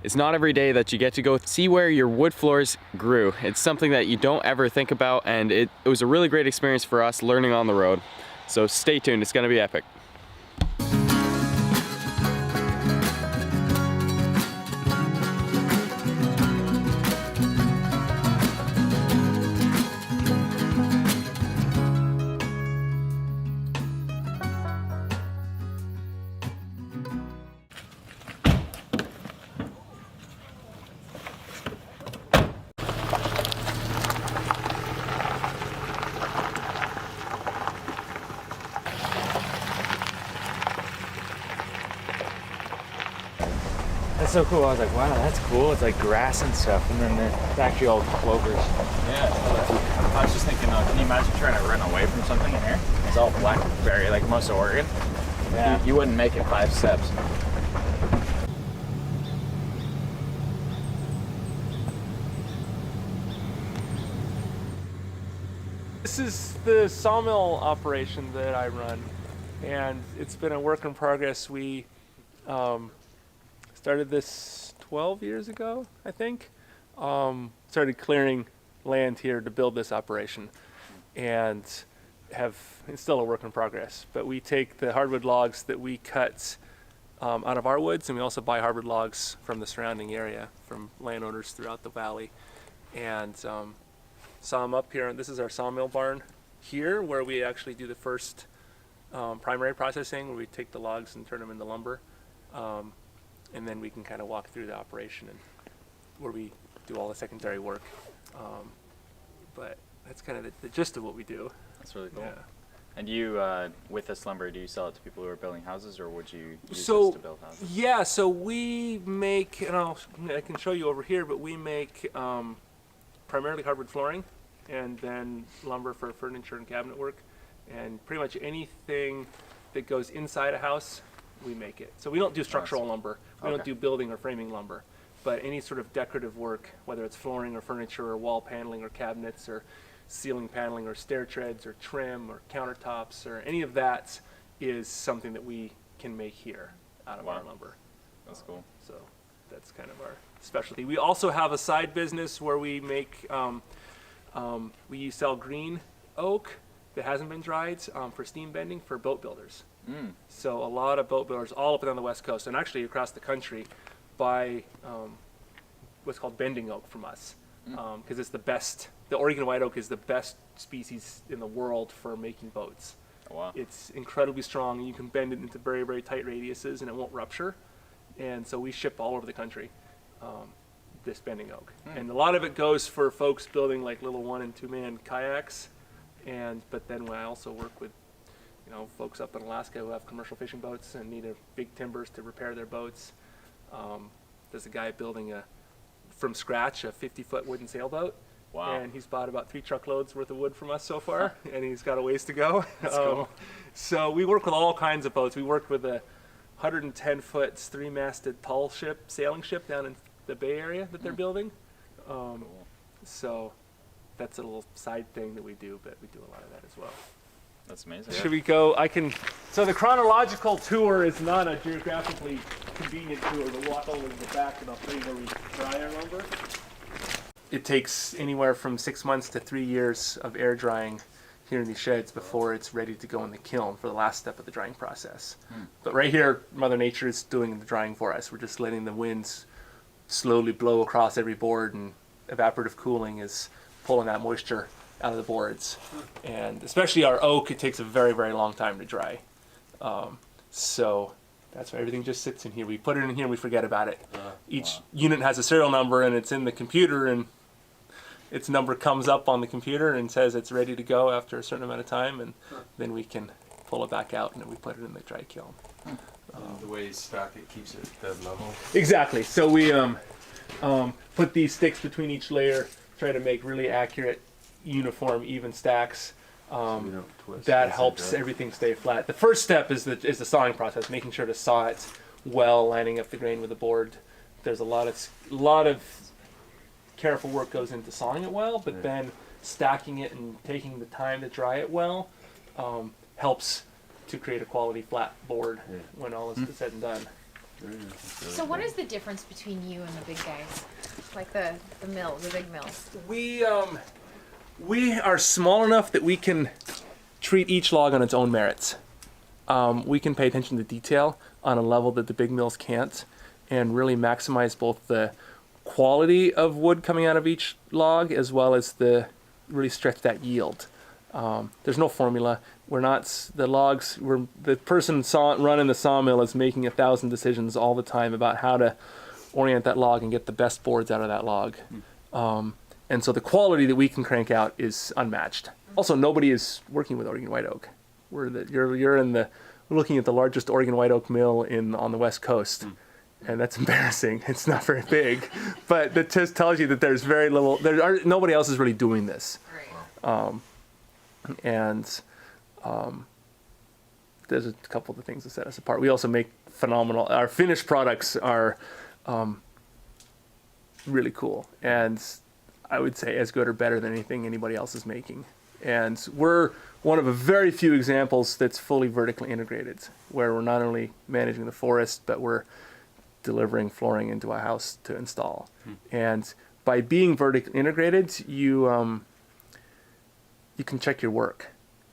It's not every day that you get to go see where your wood floors grew. It's something that you don't ever think about, and it was a really great experience for us learning on the road. So stay tuned, it's gonna be epic. That's so cool. I was like, wow, that's cool. It's like grass and stuff, and then it's actually all clovers. Yeah. I was just thinking, can you imagine trying to run away from something in here? It's all blackberry, like most of Oregon. Yeah. You wouldn't make it 5 steps. This is the sawmill operation that I run, and it's been a work in progress. We started this 12 years ago, I think. Started clearing land here to build this operation, and it's still a work in progress. But we take the hardwood logs that we cut out of our woods, and we also buy hardwood logs from the surrounding area, from landowners throughout the valley, and saw them up here. And this is our sawmill barn here, where we actually do the first primary processing, where we take the logs and turn them into lumber. And then we can kind of walk through the operation and where we do all the secondary work. But that's kind of the gist of what we do. That's really cool. Yeah. And you, with this lumber, do you sell it to people who are building houses, or would you use this to build houses? Yeah, so we make, and I can show you over here, but we make primarily hardwood flooring, and then lumber for furniture and cabinet work, and pretty much anything that goes inside a house, we make it. So we don't do structural lumber. We don't do building or framing lumber, but any sort of decorative work, whether it's flooring or furniture or wall paneling or cabinets or ceiling paneling or stair treads or trim or countertops or any of that, is something that we can make here out of our lumber. That's cool. So that's kind of our specialty. We also have a side business where we make, we sell green oak that hasn't been dried for steam bending for boat builders. So a lot of boat builders all up and down the West Coast, and actually across the country, buy what's called bending oak from us, because it's the best. The Oregon white oak is the best species in the world for making boats. Oh, wow. It's incredibly strong, and you can bend it into very, very tight radiuses, and it won't rupture. And so we ship all over the country this bending oak, and a lot of it goes for folks building like little 1- and 2-man kayaks, but then I also work with folks up in Alaska who have commercial fishing boats and need big timbers to repair their boats. There's a guy building from scratch a 50-foot wooden sailboat. Wow. And he's bought about 3 truckloads worth of wood from us so far, and he's got a ways to go. That's cool. So we work with all kinds of boats. We worked with a 110-foot 3-masted tall sailing ship down in the Bay Area that they're building. Cool. So that's a little side thing that we do, but we do a lot of that as well. That's amazing. Should we go? So the chronological tour is not a geographically convenient tour. We'll walk over to the back and I'll show you where we dry our lumber. It takes anywhere from 6 months to 3 years of air drying here in these sheds before it's ready to go in the kiln for the last step of the drying process. But right here, Mother Nature is doing the drying for us. We're just letting the winds slowly blow across every board, and evaporative cooling is pulling that moisture out of the boards. And especially our oak, it takes a very, very long time to dry. So that's why everything just sits in here. We put it in here, we forget about it. Each unit has a serial number, and it's in the computer, and its number comes up on the computer and says it's ready to go after a certain amount of time, and then we can pull it back out and then we put it in the dry kiln. The way you stack it keeps it dead level. Exactly. So we put these sticks between each layer, try to make really accurate, uniform, even stacks. That helps everything stay flat. The first step is the sawing process, making sure to saw it well, lining up the grain with the board. There's a lot of careful work goes into sawing it well, but then stacking it and taking the time to dry it well helps to create a quality flat board when all is said and done. So what is the difference between you and the big guys? Like the mills, the big mills? We are small enough that we can treat each log on its own merits. We can pay attention to detail on a level that the big mills can't, and really maximize both the quality of wood coming out of each log as well as really stretch that yield. There's no formula. The person running the sawmill is making 1,000 decisions all the time about how to orient that log and get the best boards out of that log. And so the quality that we can crank out is unmatched. Also, nobody is working with Oregon white oak. We're looking at the largest Oregon white oak mill on the West Coast. And that's embarrassing. It's not very big, but that just tells you that there's very little. Nobody else is really doing this. Right. There's a couple of the things that set us apart. We also make phenomenal. Our finished products are really cool, and I would say as good or better than anything anybody else is making. And we're one of a very few examples that's fully vertically integrated, where we're not only managing the forest, but we're delivering flooring into a house to install. And by being vertically integrated, you can check your work.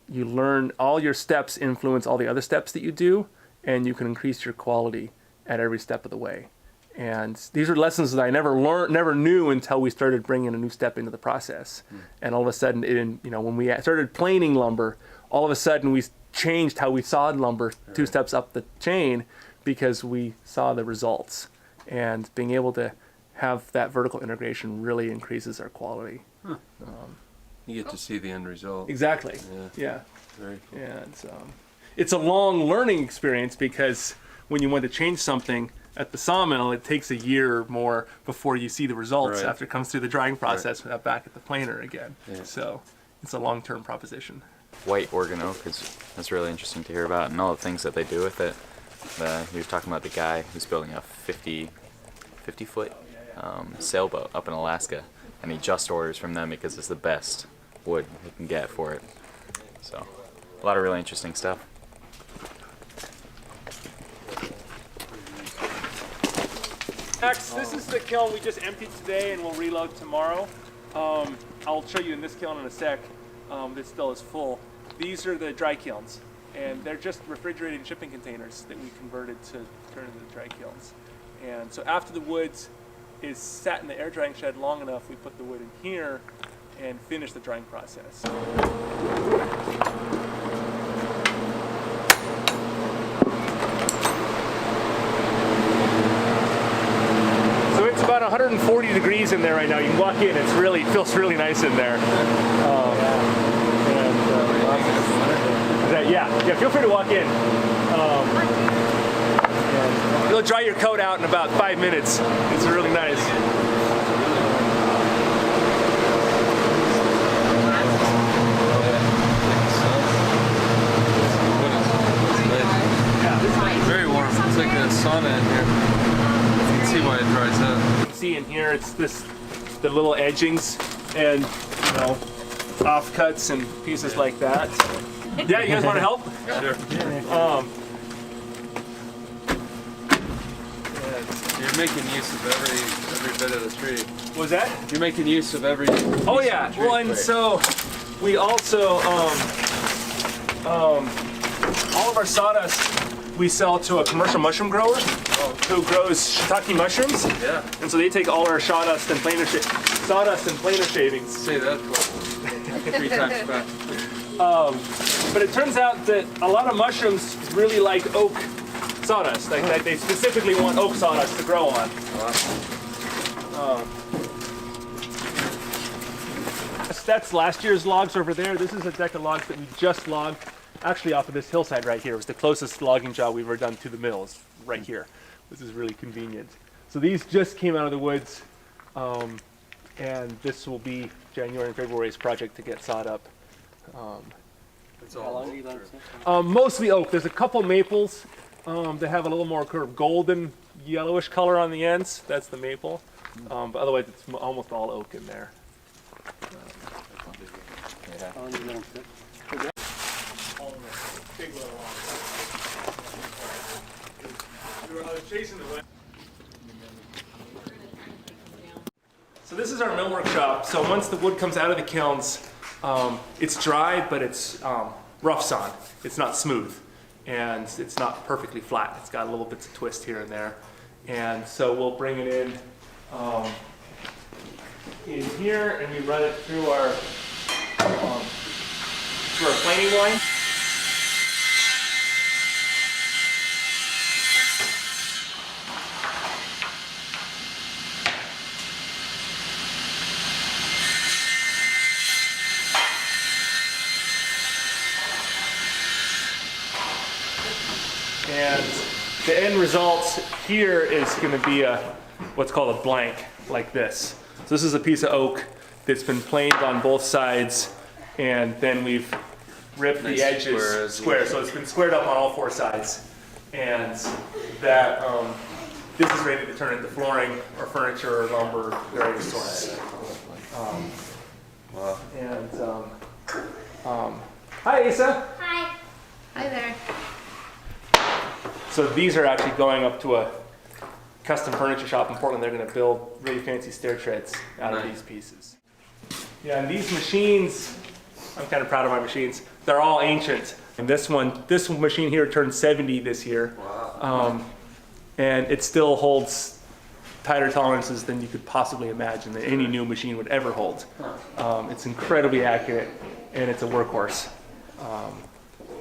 You learn all your steps influence all the other steps that you do, and you can increase your quality at every step of the way. And these are lessons that I never knew until we started bringing a new step into the process. And all of a sudden, when we started planing lumber, all of a sudden we changed how we sawed lumber 2 steps up the chain, because we saw the results. And being able to have that vertical integration really increases our quality. You get to see the end result. Exactly. Yeah. Very cool. And it's a long learning experience, because when you want to change something at the sawmill, it takes a year or more before you see the results after it comes through the drying process back at the planer again. Yeah. So it's a long-term proposition. White Oregon oak that's really interesting to hear about, and all the things that they do with it. He was talking about the guy who's building a 50-foot sailboat up in Alaska, and he just orders from them because it's the best wood he can get for it. So a lot of really interesting stuff. Next, this is the kiln we just emptied today, and we'll reload tomorrow. I'll show you in this kiln in a sec. This still is full. These are the dry kilns, and they're just refrigerated shipping containers that we converted to turn into dry kilns. And so after the wood is sat in the air drying shed long enough, we put the wood in here and finish the drying process. So it's about 140 degrees in there right now. You can walk in, it feels really nice in there. Yeah, feel free to walk in. You'll dry your coat out in about 5 minutes. It's really nice. Very warm. It's like a sauna in here. You can see why it dries up. You can see in here, it's the little edgings and offcuts and pieces like that. Yeah, you guys want to help? Sure. You're making use of every bit of the tree. What was that? You're making use of every. Oh yeah. Well, and so we also all of our sawdust we sell to a commercial mushroom grower who grows shiitake mushrooms. Yeah. And so they take all our sawdust and planer shavings. Say that 3 times fast. But it turns out that a lot of mushrooms really like oak sawdust. Like they specifically want oak sawdust to grow on. That's last year's logs over there. This is a deck of logs that we just logged, actually off of this hillside right here. It was the closest logging job we've ever done to the mills, right here. This is really convenient. So these just came out of the woods, and this will be January and February's project to get sawed up. It's all Mostly oak. There's a couple maples that have a little more kind of golden yellowish color on the ends. That's the maple. But otherwise, it's almost all oak in there. chasing the wind. So this is our mill workshop. So once the wood comes out of the kilns, it's dry, but it's rough sawn. It's not smooth, and it's not perfectly flat. It's got little bits of twist here and there. And so we'll bring it in here, and we run it through our planing line. And the end result here is going to be what's called a blank, like this. So this is a piece of oak that's been planed on both sides, and then we've ripped the edges square. So it's been squared up on all four sides, and that this is ready to turn into flooring or furniture or lumber, various sorts. Wow. And hi, Asa. Hi. Hi there. So these are actually going up to a custom furniture shop in Portland. They're going to build really fancy stair treads out of these pieces. Yeah, and these machines, I'm kind of proud of my machines. They're all ancient. And this machine here turned 70 this year. Wow. And it still holds tighter tolerances than you could possibly imagine that any new machine would ever hold. It's incredibly accurate, and it's a workhorse.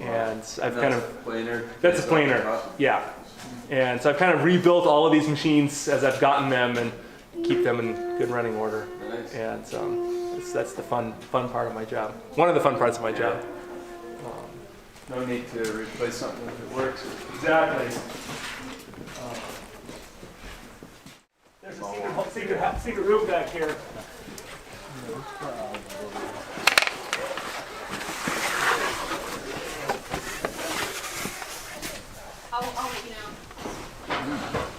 And I've kind of, that's a planer, yeah. And so I've kind of rebuilt all of these machines as I've gotten them and keep them in good running order. Nice. And that's the fun part of my job. One of the fun parts of my job. No need to replace something if it works. Exactly. There's a secret room back here. I'll let you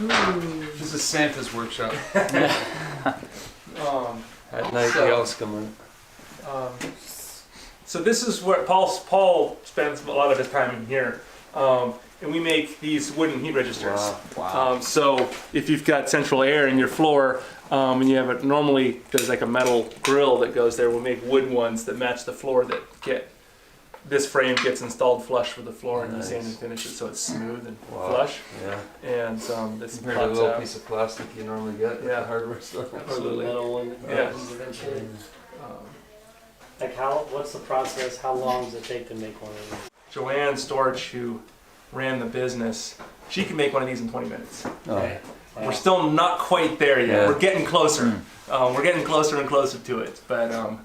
know. This is Santa's workshop. At night, the elves come in. So this is where Paul spends a lot of his time in here. And we make these wooden heat registers. Wow. So if you've got central air in your floor, and you have normally there's like a metal grill that goes there, we'll make wood ones that match the floor that this frame gets installed flush with the floor, and you sand and finish it so it's smooth and flush. Yeah. And this Compared to a little piece of plastic you normally get at the hardware store. Absolutely. Metal one. Yeah. Eventually. Like what's the process? How long does it take to make one of these? Joanne Storch, who ran the business, she can make one of these in 20 minutes. Okay. We're still not quite there yet. Yeah. We're getting closer. We're getting closer and closer to it. But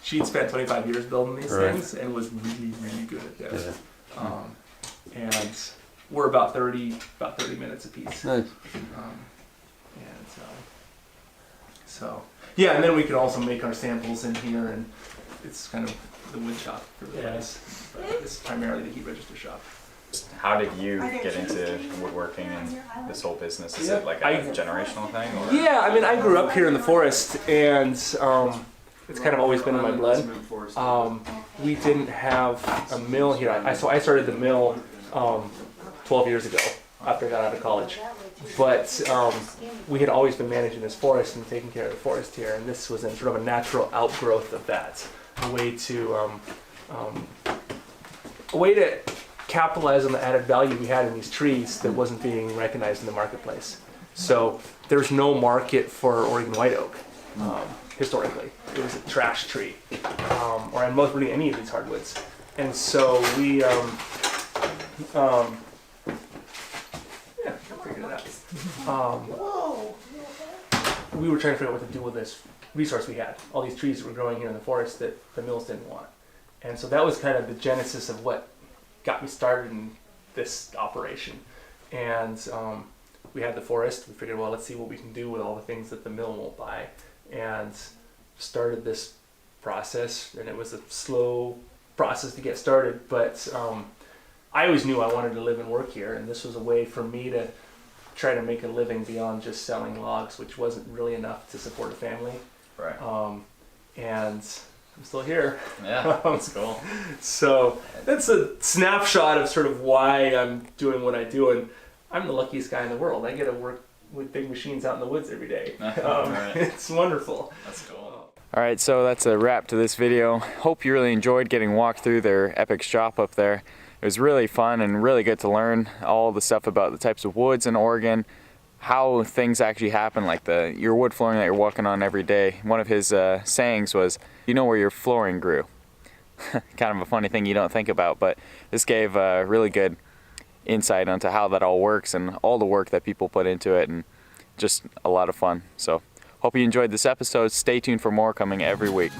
she'd spent 25 years building these things and was really, really good at this. Yeah. And we're about 30 minutes a piece. Nice. So yeah, and then we could also make our samples in here, and it's kind of the wood shop for the place. But it's primarily the heat register shop. How did you get into woodworking and this whole business? Is it like a generational thing? Or? Yeah, I mean, I grew up here in the forest, and it's kind of always been in my blood. We didn't have a mill here. So I started the mill 12 years ago after I got out of college. But we had always been managing this forest and taking care of the forest here, and this was sort of a natural outgrowth of that. A way to capitalize on the added value we had in these trees that wasn't being recognized in the marketplace. So there's no market for Oregon white oak. Historically, it was a trash tree, or in most really any of these hardwoods. And so we, we were trying to figure out what to do with this resource we had. All these trees that were growing here in the forest that the mills didn't want. And so that was kind of the genesis of what got me started in this operation. And we had the forest. We figured, well, let's see what we can do with all the things that the mill won't buy. And started this process, and it was a slow process to get started, but I always knew I wanted to live and work here, and this was a way for me to try to make a living beyond just selling logs, which wasn't really enough to support a family. Right. And I'm still here. Yeah, that's cool. So that's a snapshot of sort of why I'm doing what I do, and I'm the luckiest guy in the world. I get to work with big machines out in the woods every day. Right. It's wonderful. That's cool. Alright, so that's a wrap to this video. Hope you really enjoyed getting walked through their epic shop up there. It was really fun and really good to learn all the stuff about the types of woods in Oregon, how things actually happen, like your wood flooring that you're walking on every day. One of his sayings was, you know where your flooring grew. Kind of a funny thing you don't think about, but this gave really good insight onto how that all works and all the work that people put into it, and just a lot of fun. So hope you enjoyed this episode. Stay tuned for more coming every week.